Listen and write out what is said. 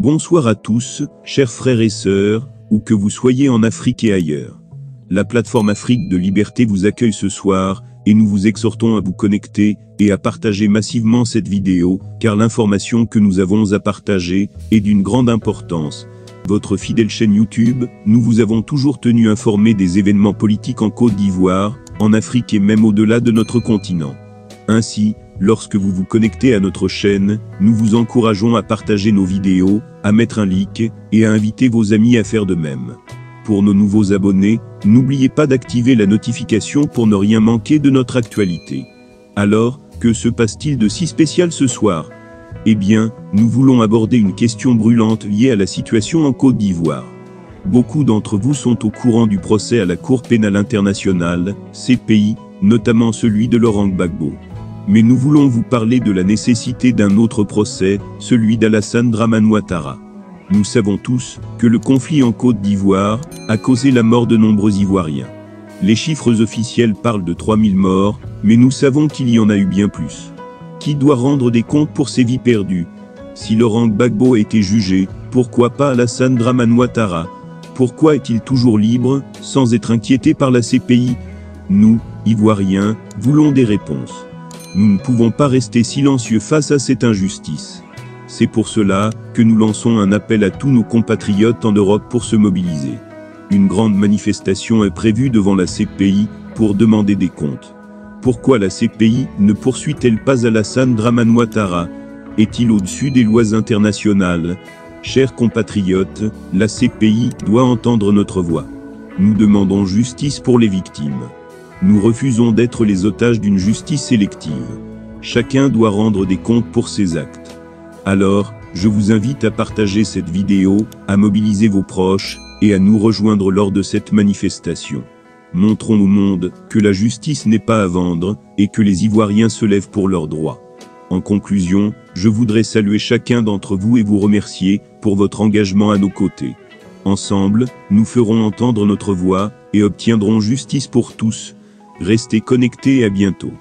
Bonsoir à tous, chers frères et sœurs, où que vous soyez en Afrique et ailleurs. La plateforme Afrique de Liberté vous accueille ce soir, et nous vous exhortons à vous connecter, et à partager massivement cette vidéo, car l'information que nous avons à partager, est d'une grande importance. Votre fidèle chaîne YouTube, nous vous avons toujours tenu informés des événements politiques en Côte d'Ivoire, en Afrique et même au-delà de notre continent. Ainsi, lorsque vous vous connectez à notre chaîne, nous vous encourageons à partager nos vidéos, à mettre un like, et à inviter vos amis à faire de même. Pour nos nouveaux abonnés, n'oubliez pas d'activer la notification pour ne rien manquer de notre actualité. Alors, que se passe-t-il de si spécial ce soir? Eh bien, nous voulons aborder une question brûlante liée à la situation en Côte d'Ivoire. Beaucoup d'entre vous sont au courant du procès à la Cour pénale internationale, CPI, notamment celui de Laurent Gbagbo. Mais nous voulons vous parler de la nécessité d'un autre procès, celui d'Alassane Dramane Ouattara. Nous savons tous que le conflit en Côte d'Ivoire a causé la mort de nombreux Ivoiriens. Les chiffres officiels parlent de 3000 morts, mais nous savons qu'il y en a eu bien plus. Qui doit rendre des comptes pour ces vies perdues? Si Laurent Gbagbo a été jugé, pourquoi pas Alassane Dramane Ouattara? Pourquoi est-il toujours libre, sans être inquiété par la CPI? Nous, Ivoiriens, voulons des réponses. Nous ne pouvons pas rester silencieux face à cette injustice. C'est pour cela que nous lançons un appel à tous nos compatriotes en Europe pour se mobiliser. Une grande manifestation est prévue devant la CPI pour demander des comptes. Pourquoi la CPI ne poursuit-elle pas Alassane Dramane Ouattara? Est-il au-dessus des lois internationales? Chers compatriotes, la CPI doit entendre notre voix. Nous demandons justice pour les victimes. Nous refusons d'être les otages d'une justice sélective. Chacun doit rendre des comptes pour ses actes. Alors, je vous invite à partager cette vidéo, à mobiliser vos proches, et à nous rejoindre lors de cette manifestation. Montrons au monde que la justice n'est pas à vendre, et que les Ivoiriens se lèvent pour leurs droits. En conclusion, je voudrais saluer chacun d'entre vous et vous remercier pour votre engagement à nos côtés. Ensemble, nous ferons entendre notre voix, et obtiendrons justice pour tous. Restez connectés et à bientôt.